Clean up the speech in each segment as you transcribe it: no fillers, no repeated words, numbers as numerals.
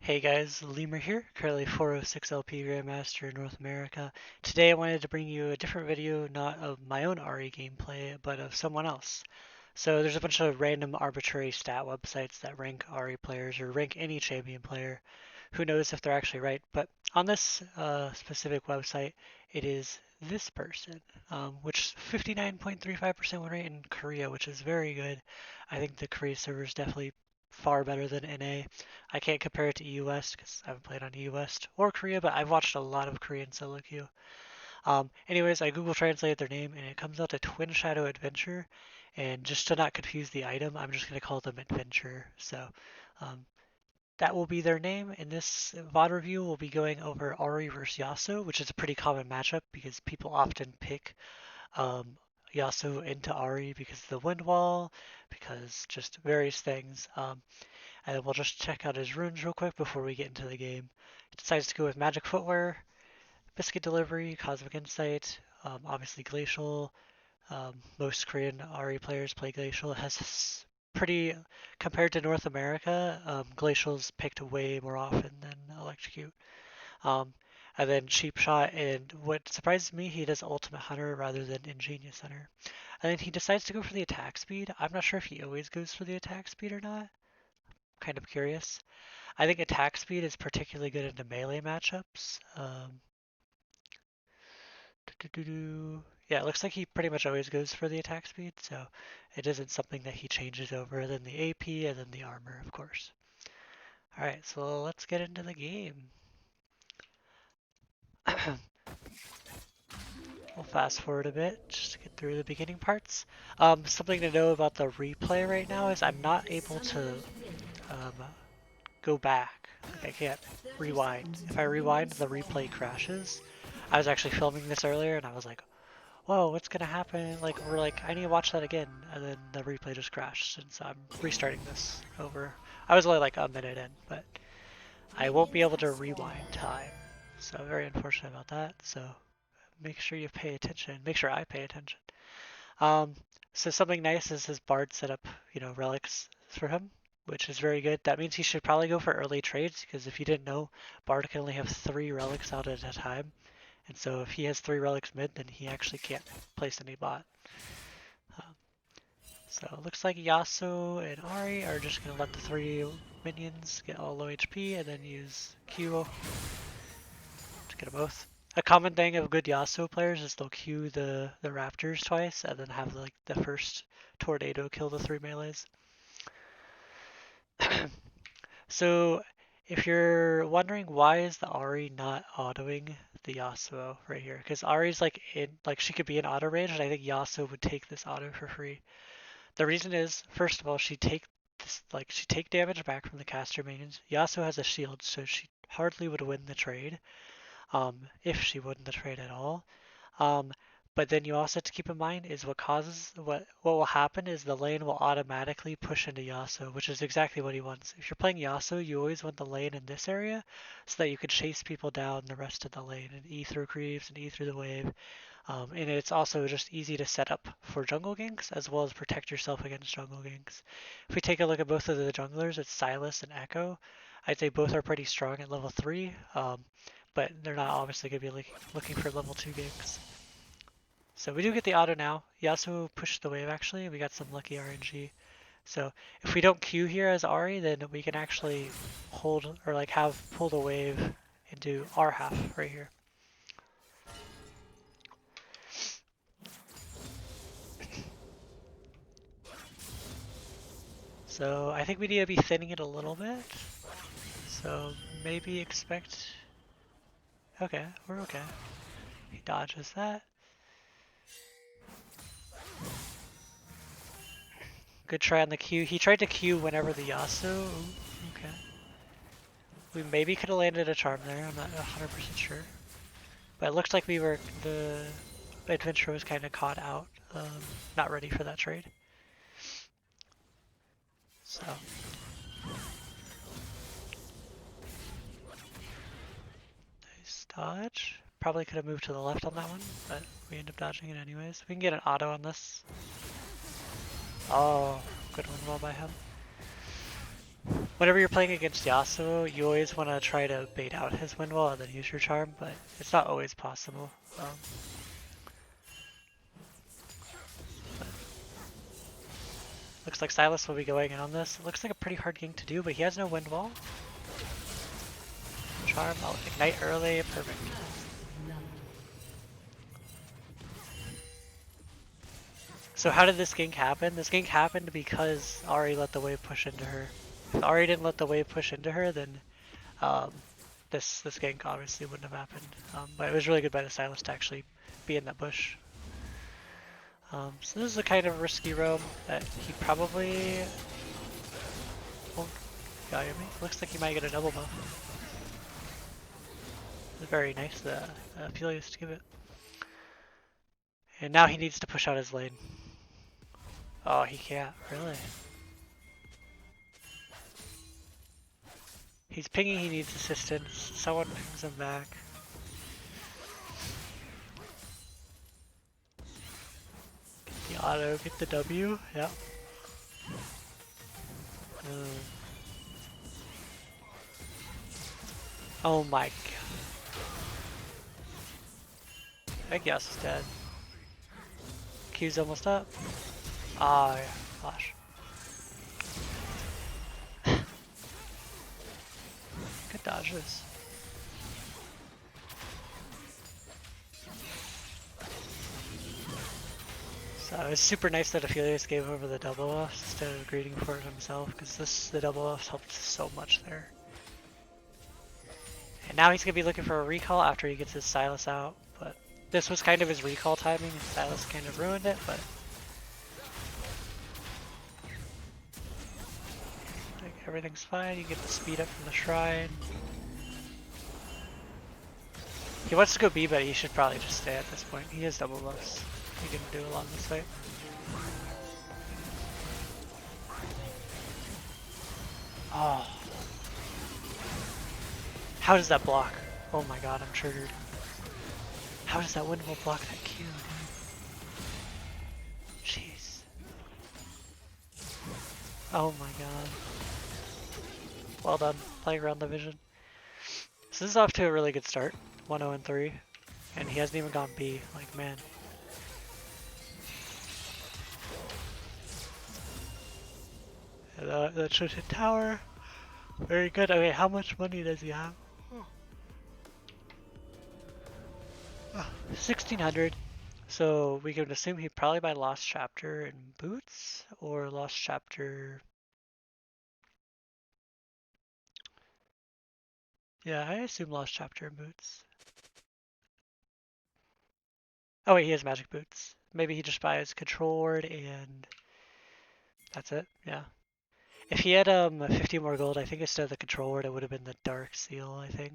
Hey guys, Lemur here, currently 406 LP Grandmaster in North America. Today I wanted to bring you a different video, not of my own Ahri gameplay, but of someone else. So there's a bunch of random arbitrary stat websites that rank Ahri players or rank any champion player. Who knows if they're actually right, but on this specific website, it is this person, which 59.35% win rate in Korea, which is very good. I think the Korea server is definitely far better than NA. I can't compare it to EU West because I haven't played on EU West or Korea, but I've watched a lot of Korean solo queue. Anyways, I Google translated their name and it comes out to Twin Shadow Adventure. And just to not confuse the item, I'm just going to call them Adventure. So um, that will be their name. In this VOD review, we'll be going over Ahri versus Yasuo, which is a pretty common matchup because people often pick um, Yasuo into Ahri because of the wind wall, because just various things. And we'll just check out his runes real quick before we get into the game. He decides to go with Magic Footwear, Biscuit Delivery, Cosmic Insight, obviously Glacial. Most Korean Ahri players play Glacial. It has pretty, compared to North America, Glacial's picked way more often than Electrocute. Um, and then Cheap Shot, and what surprises me, he does Ultimate Hunter rather than Ingenious Hunter. And then he decides to go for the attack speed. I'm not sure if he always goes for the attack speed or not. Kind of curious. I think attack speed is particularly good into melee matchups. Yeah, it looks like he pretty much always goes for the attack speed, so it isn't something that he changes over than the AP and then the armor, of course. Alright, so let's get into the game. We'll fast forward a bit just to get through the beginning parts. Something to know about the replay right now is I'm not able to go back. Like I can't rewind. If I rewind, the replay crashes. I was actually filming this earlier and I was like, whoa, what's gonna happen? Like, we're like, I need to watch that again. And then the replay just crashed since I'm restarting this over. I was only like a minute in, but I won't be able to rewind time. So very unfortunate about that. So make sure you pay attention. Make sure I pay attention. Um, so something nice is his bard set up, relics for him, which is very good. That means he should probably go for early trades because if you didn't know, bard can only have 3 relics out at a time. And so if he has 3 relics mid, then he actually can't place any bot. So it looks like Yasuo and Ahri are just going to let the 3 minions get all low HP and then use Q to get them both. A common thing of good Yasuo players is they'll Q the raptors twice and then have like the first tornado kill the 3 melees. So if you're wondering why is the Ahri not autoing the Yasuo right here, because Ahri's like she could be in auto range and I think Yasuo would take this auto for free. The reason is, first of all, she take damage back from the caster minions. Yasuo has a shield, so she hardly would win the trade, if she won the trade at all. But then you also have to keep in mind is what will happen is the lane will automatically push into Yasuo, which is exactly what he wants. If you're playing Yasuo, you always want the lane in this area so that you can chase people down the rest of the lane and E through creeps and E through the wave. And it's also just easy to set up for jungle ganks as well as protect yourself against jungle ganks. If we take a look at both of the junglers, it's Silas and Echo. I'd say both are pretty strong at level 3, but they're not obviously going to be looking for level 2 ganks. So we do get the auto now. Yasuo pushed the wave actually. We got some lucky RNG. So if we don't Q here as Ahri, then we can actually hold or pull the wave into our half right here. So I think we need to be thinning it a little bit. So maybe expect... Okay, we're okay. He dodges that. Good try on the Q. He tried to Q whenever the Yasuo... Ooh, okay. We maybe could have landed a charm there, I'm not 100% sure. But it looked like the adventurer was kind of caught out, not ready for that trade. So... Nice dodge. Probably could have moved to the left on that one, but we end up dodging it anyways. We can get an auto on this. Oh, good one wall by him. Whenever you're playing against Yasuo, you always want to try to bait out his wind wall and then use your charm, but it's not always possible. Looks like Silas will be going in on this. It looks like a pretty hard gank to do, but he has no wind wall. Charm, I'll ignite early, perfect. So how did this gank happen? This gank happened because Ahri let the wave push into her. If Ahri didn't let the wave push into her, then this gank obviously wouldn't have happened. But it was really good by the Silas to actually be in that bush. So this is a kind of risky roam that he probably won't value me. Looks like he might get a double buff. It's very nice, the Aphelios to give it. And now he needs to push out his lane. Oh, he can't, really? He's pinging, he needs assistance. Someone pings him back. Get the auto, get the W, yep. Oh my god. I guess he's dead. Q's almost up. Ah, yeah, flash. Good dodges. So it's super nice that Aphelios gave over the double buffs instead of greeting for it himself, because the double buffs helped so much there. And now he's gonna be looking for a recall after he gets his Silas out, but this was kind of his recall timing, and Silas kind of ruined it, but like, everything's fine. You get the speed up from the shrine. He wants to go B, but he should probably just stay at this point. He has double buffs. He can do a lot in this fight. Oh. How does that block? Oh my god, I'm triggered. How does that wind wall block that Q, dude? Jeez. Oh my god. Well done, playing around the vision. So this is off to a really good start. 1-0-3. And he hasn't even gone B. Like, man. That should hit tower. Very good. Okay, how much money does he have? 1600. So we can assume he probably buy Lost Chapter and boots, or Lost Chapter. Yeah, I assume Lost Chapter and boots. Oh wait, he has magic boots. Maybe he just buys Control Ward and that's it. Yeah. If he had 50 more gold, I think instead of the Control Ward, it would have been the Dark Seal. I think.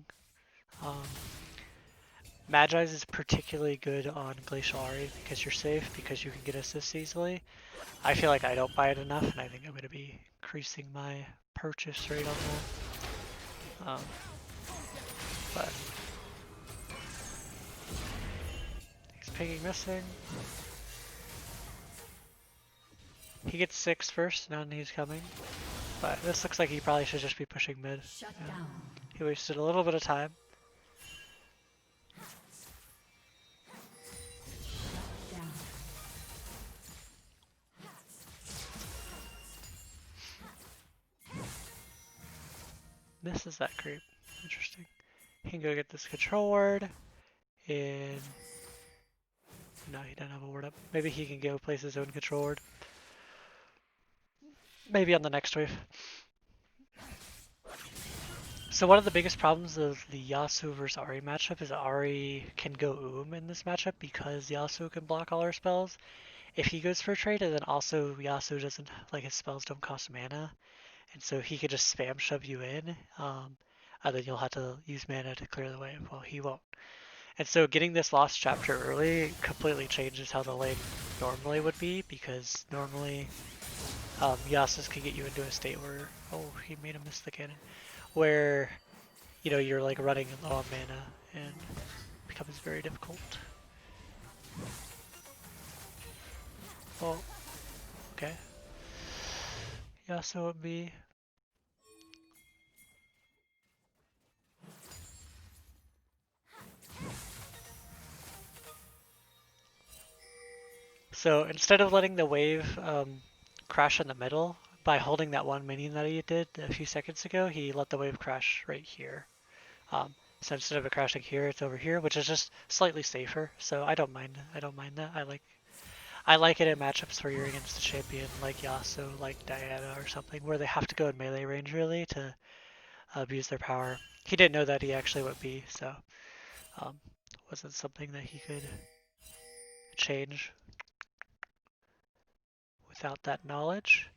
Magi's is particularly good on Glacial Ahri because you're safe, because you can get assists easily. I feel like I don't buy it enough, and I think I'm going to be increasing my purchase rate on that. But he's pinging missing. He gets 6 first, and then he's coming. But this looks like he probably should just be pushing mid. Yeah. He wasted a little bit of time. Misses that creep. Interesting. He can go get this Control Ward. And no, he doesn't have a ward up. Maybe he can go place his own Control Ward. Maybe on the next wave. So one of the biggest problems of the Yasuo versus Ahri matchup is that Ahri can go in this matchup because Yasuo can block all her spells. If he goes for a trade, and then also Yasuo doesn't, like, his spells don't cost mana, and so he could just spam shove you in, and then you'll have to use mana to clear the way. Well, he won't. And so getting this Lost Chapter early completely changes how the lane normally would be, because normally Yasuo's can get you into a state where, oh, he made him miss the cannon, where, you know, you're like running low on mana and it becomes very difficult. Oh, okay. Yasuo would be So instead of letting the wave crash in the middle, by holding that one minion that he did a few seconds ago, he let the wave crash right here. So instead of it crashing here, it's over here, which is just slightly safer. So I don't mind. I don't mind that. I like it in matchups where you're against a champion like Yasuo, like Diana or something, where they have to go in melee range really to abuse their power. He didn't know that he actually would be, so um, wasn't something that he could change without that knowledge.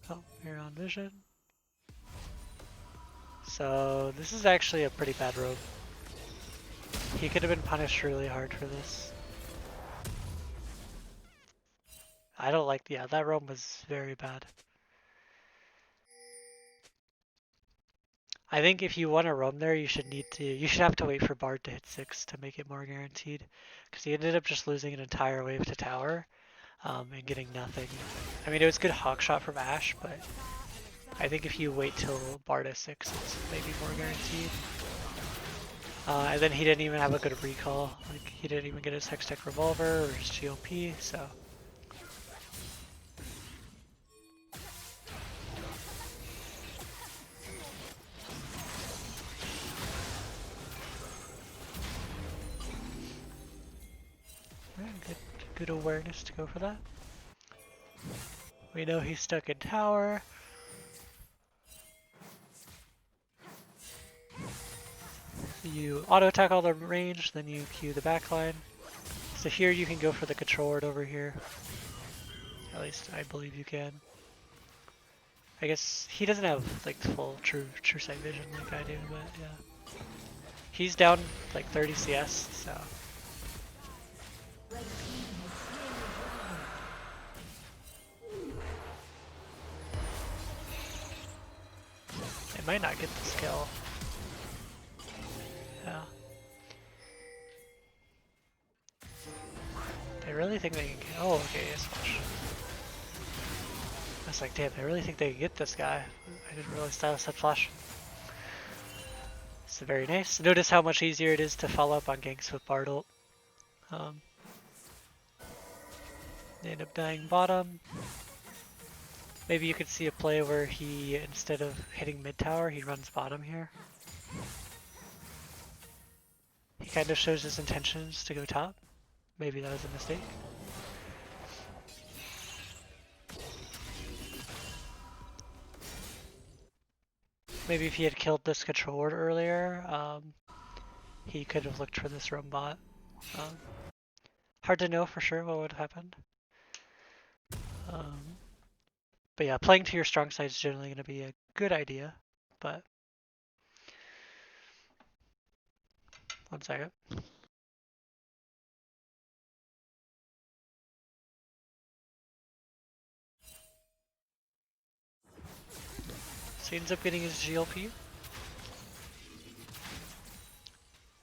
Oh, you're on vision. So this is actually a pretty bad robe. He could have been punished really hard for this. I don't like, yeah, that roam was very bad. I think if you want to roam there, you should have to wait for Bard to hit 6 to make it more guaranteed. Because he ended up just losing an entire wave to tower and getting nothing. I mean, it was good hawk shot from Ashe, but I think if you wait till Bard is 6, it's maybe more guaranteed. And then he didn't even have a good recall. Like, he didn't even get his Hextech Revolver or his GOP, so... Good awareness to go for that. We know he's stuck in tower. So you auto attack all the range, then you queue the backline. So here you can go for the control ward over here. At least I believe you can. I guess he doesn't have like full true sight vision like I do, but yeah. He's down like 30 CS, so. They might not get the skill. Yeah. They really think they can get, oh, okay, yes, flash. I was like, damn, they really think they can get this guy. I didn't realize that was that flash. So very nice. Notice how much easier it is to follow up on ganks with Bard ult. They end up dying bottom. Maybe you could see a play where he, instead of hitting mid tower, he runs bottom here. He kind of shows his intentions to go top. Maybe that was a mistake. Maybe if he had killed this control ward earlier, he could have looked for this roam bot. Hard to know for sure what would have happened. But yeah, playing to your strong side is generally going to be a good idea, but... One second. So he ends up getting his GLP.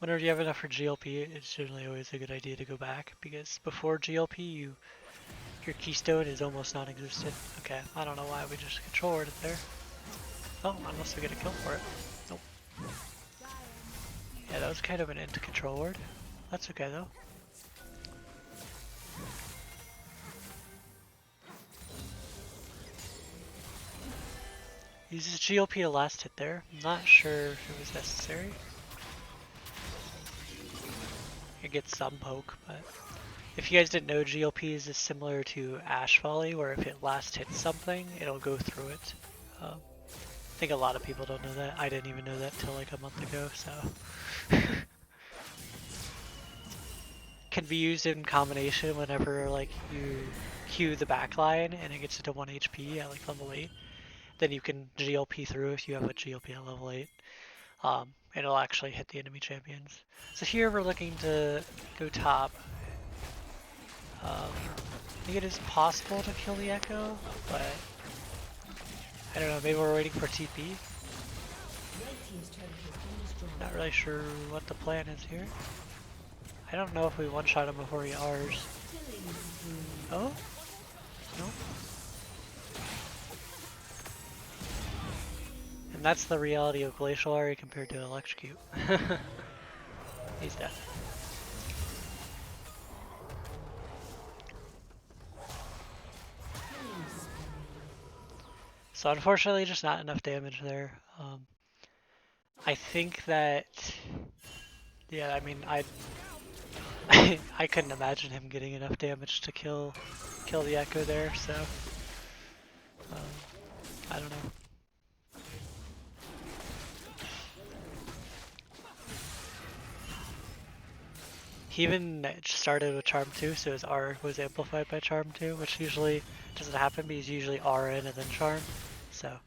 Whenever you have enough for GLP, it's generally always a good idea to go back, because before GLP, your keystone is almost non-existent. Okay, I don't know why we just control warded there. Oh, unless we get a kill for it. Nope. Yeah, that was kind of an end to control ward. That's okay though. Uses GLP to last hit there. I'm not sure if it was necessary. It gets some poke, but if you guys didn't know, GLP is similar to Ashe Volley, where if it last hits something, it'll go through it. I think a lot of people don't know that. I didn't even know that till like a month ago, so. Can be used in combination whenever like you queue the backline and it gets to 1 HP at like level 8. Then you can GLP through if you have a GLP at level 8. It'll actually hit the enemy champions. So here we're looking to go top. I think it is possible to kill the Echo, but I don't know, maybe we're waiting for TP. Not really sure what the plan is here. I don't know if we one-shot him before he R's. Oh? No? And that's the reality of Glacial Ahri compared to Electrocute. He's dead. So unfortunately, just not enough damage there. I think that, yeah, I mean, I couldn't imagine him getting enough damage to kill the Echo there. So I don't know. He even started with Charm 2, so his R was amplified by Charm 2, which usually doesn't happen, but he's usually R in and then Charm. So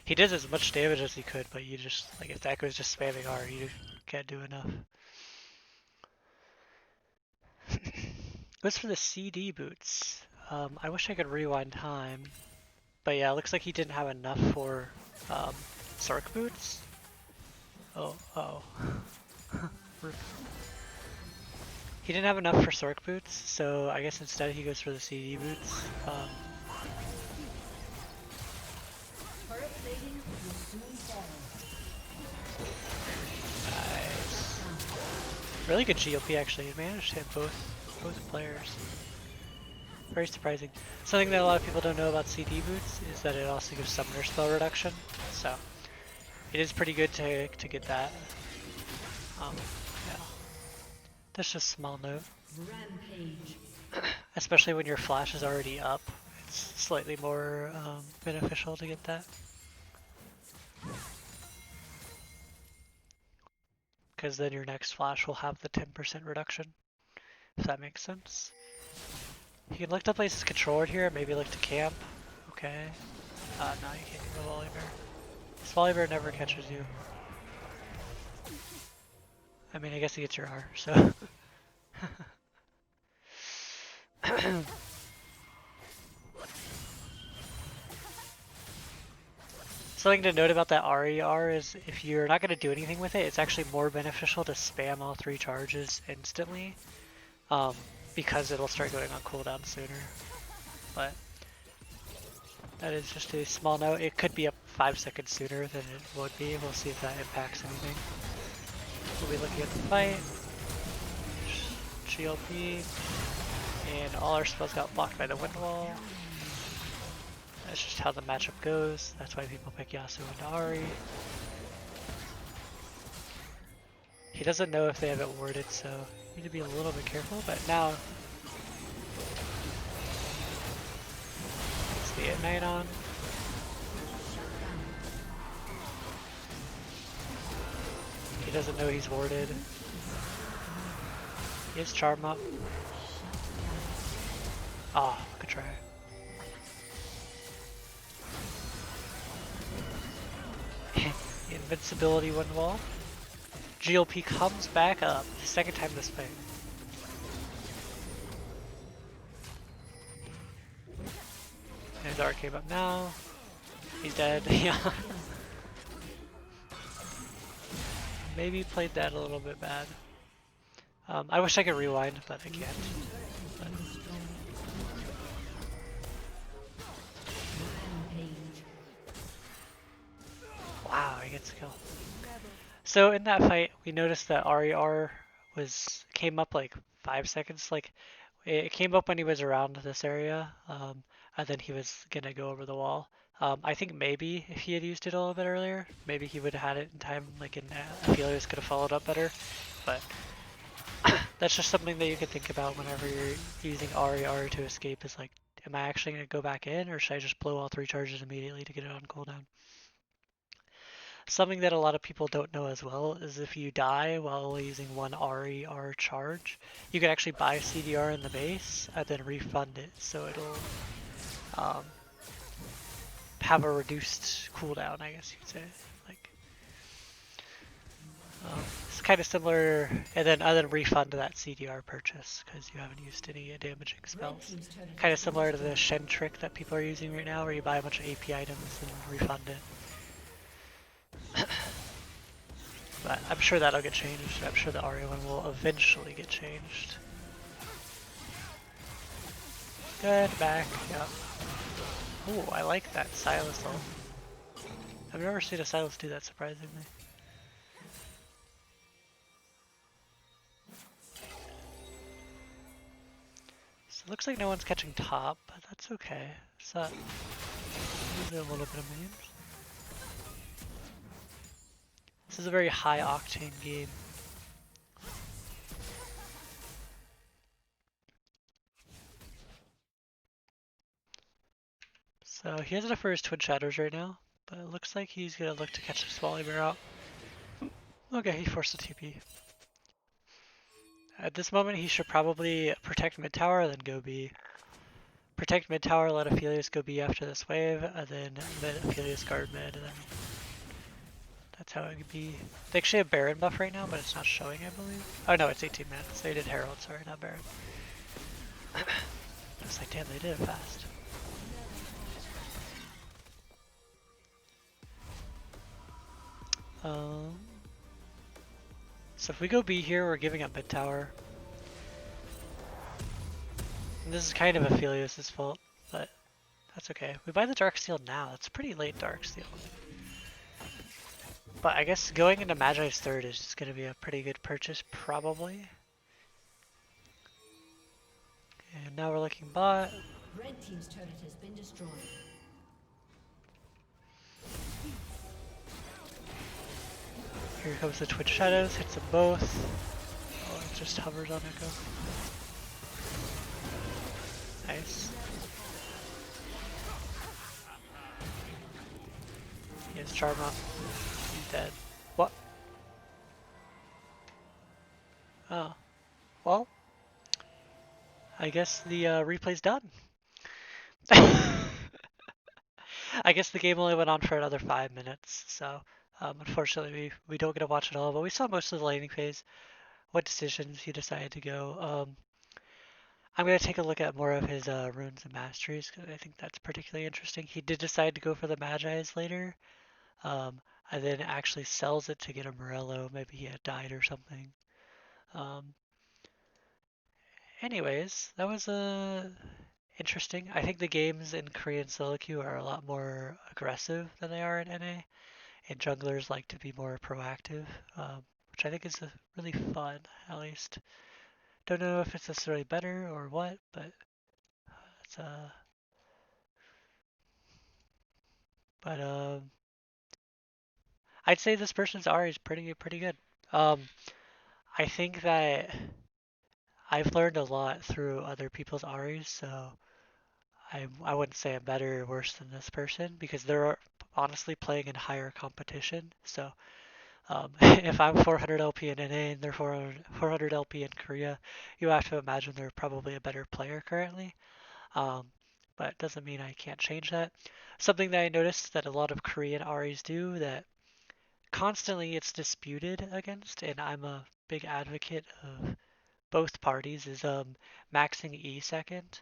he did as much damage as he could, but you just, like, if the Echo is just spamming R, you can't do enough. Goes for the CD boots. I wish I could rewind time, but yeah, it looks like he didn't have enough for Sark boots. Oh. He didn't have enough for Sork boots, so I guess instead he goes for the CD boots. Nice. Really good GOP actually. He managed to hit both players. Very surprising. Something that a lot of people don't know about CD boots is that it also gives summoner spell reduction. So it is pretty good to get that. Yeah. That's just a small note. Rampage. Especially when your flash is already up, it's slightly more beneficial to get that. Because then your next flash will have the 10% reduction, if that makes sense. You can look to place his controller here, maybe look to camp. Okay. No, you can't do the Volibear. This Volibear never catches you. I mean, I guess he gets your R, so. Something to note about that RER is if you're not going to do anything with it, it's actually more beneficial to spam all 3 charges instantly, because it'll start going on cooldown sooner. But that is just a small note. It could be up 5 seconds sooner than it would be. We'll see if that impacts anything. We'll be looking at the fight. GLP. And all our spells got blocked by the wind wall. That's just how the matchup goes. That's why people pick Yasuo into Ahri. He doesn't know if they have it warded, so you need to be a little bit careful, but now it's the Ignite on. He doesn't know he's warded. He has Charm up. Oh, good try. Invincibility wind wall. GLP comes back up. Second time this fight. And his art came up now. He's dead. Yeah. Maybe played that a little bit bad. I wish I could rewind, but I can't. But wow, he gets a kill. So in that fight, we noticed that RER came up like 5 seconds. Like it came up when he was around this area, and then he was gonna go over the wall. I think maybe if he had used it a little bit earlier, maybe he would have had it in time. Like Aphelios could have followed up better, but that's just something that you can think about whenever you're using RER to escape. Is like, am I actually gonna go back in, or should I just blow all 3 charges immediately to get it on cooldown? Something that a lot of people don't know as well is if you die while using one RER charge, you can actually buy CDR in the base and then refund it, so it'll have a reduced cooldown, I guess you could say. Like, it's kind of similar, and then refund that CDR purchase because you haven't used any damaging spells. Kind of similar to the Shen trick that people are using right now, where you buy a bunch of AP items and refund it. But I'm sure that'll get changed. I'm sure the Ahri one will eventually get changed. Good, back, yep. Ooh, I like that Silas ult. I've never seen a Silas do that, surprisingly. So it looks like no one's catching top, but that's okay. So usually a little bit of memes. This is a very high octane game. So he has enough for his Twin Shadows right now, but it looks like he's gonna look to catch the Swally Bear out. Okay, he forced the TP. At this moment, he should probably protect mid tower, then go B. Protect mid tower, let Aphelios go B after this wave, and then let Aphelios guard mid, and then that's how it could be. They actually have Baron buff right now, but it's not showing, I believe. Oh no, it's 18 minutes. They did Herald, sorry, not Baron. I was like, damn, they did it fast. So if we go B here, we're giving up mid tower. And this is kind of Aphelios' fault, but that's okay. We buy the Darksteel now. It's pretty late Darksteel. But I guess going into Magi's third is just going to be a pretty good purchase, probably. And now we're looking bot. Red team's turret has been destroyed. Here comes the Twitch Shadows, hits them both. Oh, it just hovers on Echo. Nice. He has Charm up. He's dead. What? Oh. Well, I guess the replay's done. I guess the game only went on for another 5 minutes, so unfortunately we don't get to watch it all, but we saw most of the laning phase, what decisions he decided to go. I'm going to take a look at more of his runes and masteries, because I think that's particularly interesting. He did decide to go for the Magi's later, and then actually sells it to get a Morello. Maybe he had died or something. Anyways, that was interesting. I think the games in Korean solo queue are a lot more aggressive than they are in NA, and junglers like to be more proactive, which I think is really fun, at least. Don't know if it's necessarily better or what, but it's but I'd say this person's Ahri is pretty good. I think that I've learned a lot through other people's Ahris, so I wouldn't say I'm better or worse than this person because they're honestly playing in higher competition. So if I'm 400 LP in NA and they're 400 LP in Korea, you have to imagine they're probably a better player currently. But it doesn't mean I can't change that. Something that I noticed that a lot of Korean Ahris do that constantly it's disputed against, and I'm a big advocate of both parties, is maxing E second.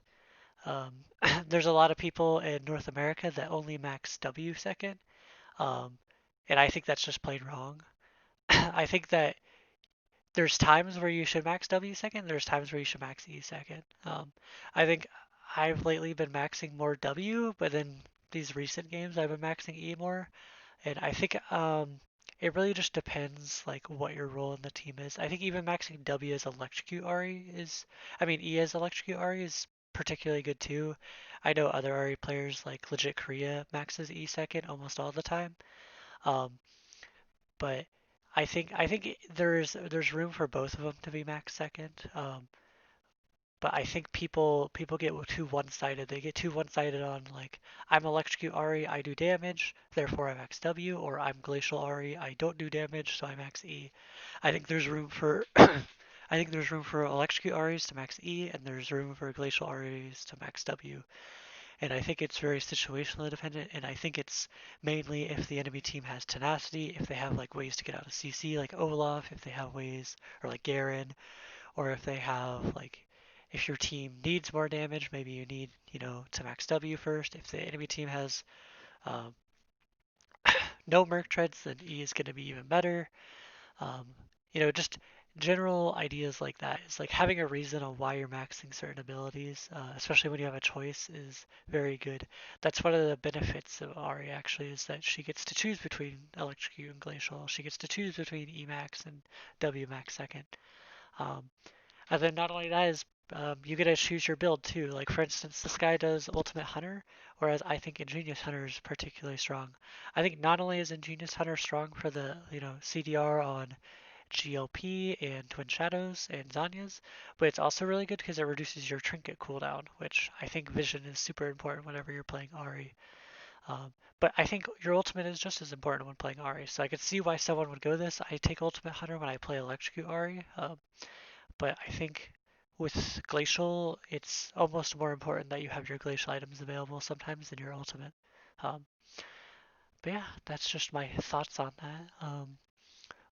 There's a lot of people in North America that only max W second, um, and I think that's just plain wrong. I think that there's times where you should max W second, there's times where you should max E second. I think I've lately been maxing more W, but then these recent games I've been maxing E more, and I think it really just depends like what your role in the team is. I think even maxing W as electrocute Ahri is, I mean E as electrocute Ahri is particularly good too. I know other Ahri players like Legit Korea maxes E second almost all the time. Um, but I think there's room for both of them to be max second. But I think people get too one-sided. They get too one-sided on like I'm electrocute Ahri, I do damage, therefore I max W, or I'm glacial Ahri, I don't do damage, so I max E. I think there's room for I think there's room for electrocute Ahris to max E, and there's room for glacial Ahris to max W. And I think it's very situationally dependent, and I think it's mainly if the enemy team has tenacity, if they have like ways to get out of CC like Olaf, if they have ways, or like Garen, or if they have like if your team needs more damage, maybe you need, to max W first. If the enemy team has um, no Merc Treads, then E is going to be even better. Um, just general ideas like that. It's like having a reason on why you're maxing certain abilities, especially when you have a choice, is very good. That's one of the benefits of Ahri actually, is that she gets to choose between Electrocute and Glacial. She gets to choose between E max and W max second. Um, and then not only that is You get to choose your build too. Like for instance, this guy does Ultimate Hunter, whereas I think Ingenious Hunter is particularly strong. I think not only is Ingenious Hunter strong for the CDR on GLP and Twin Shadows and Zanya's, but it's also really good because it reduces your trinket cooldown, which I think Vision is super important whenever you're playing Ahri. But I think your ultimate is just as important when playing Ahri, so I could see why someone would go this. I take Ultimate Hunter when I play Electrocute Ahri, but I think with Glacial, it's almost more important that you have your Glacial items available sometimes than your ultimate. Um, but yeah, that's just my thoughts on that.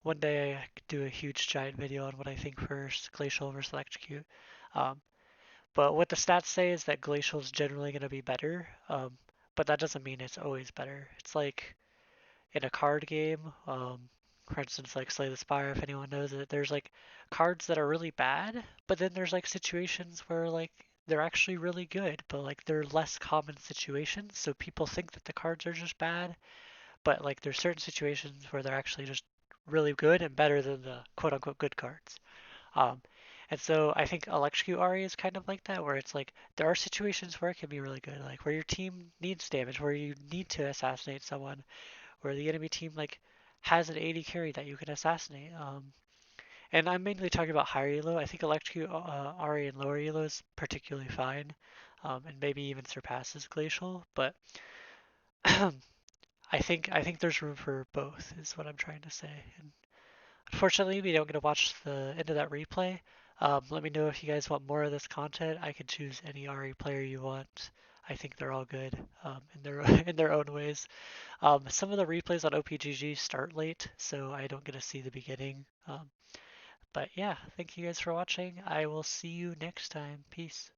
One day I could do a huge giant video on what I think for Glacial versus Electrocute. Um, but what the stats say is that Glacial is generally going to be better, but that doesn't mean it's always better. It's like in a card game, for instance, like Slay the Spire, if anyone knows it, there's like cards that are really bad, but then there's like situations where like they're actually really good, but like they're less common situations, so people think that the cards are just bad, but like there's certain situations where they're actually just really good and better than the quote unquote good cards. Um, and so I think Electrocute Ari is kind of like that, where it's like there are situations where it can be really good, like where your team needs damage, where you need to assassinate someone, where the enemy team like has an 80 carry that you can assassinate. And I'm mainly talking about higher elo. I think Electrocute Ari and lower elo is particularly fine, and maybe even surpasses Glacial. But I think there's room for both, is what I'm trying to say. And unfortunately, we don't get to watch the end of that replay. Let me know if you guys want more of this content. I could choose any Ari player you want. I think they're all good in their in their own ways. Some of the replays on OPGG start late, so I don't get to see the beginning. But yeah, thank you guys for watching. I will see you next time. Peace.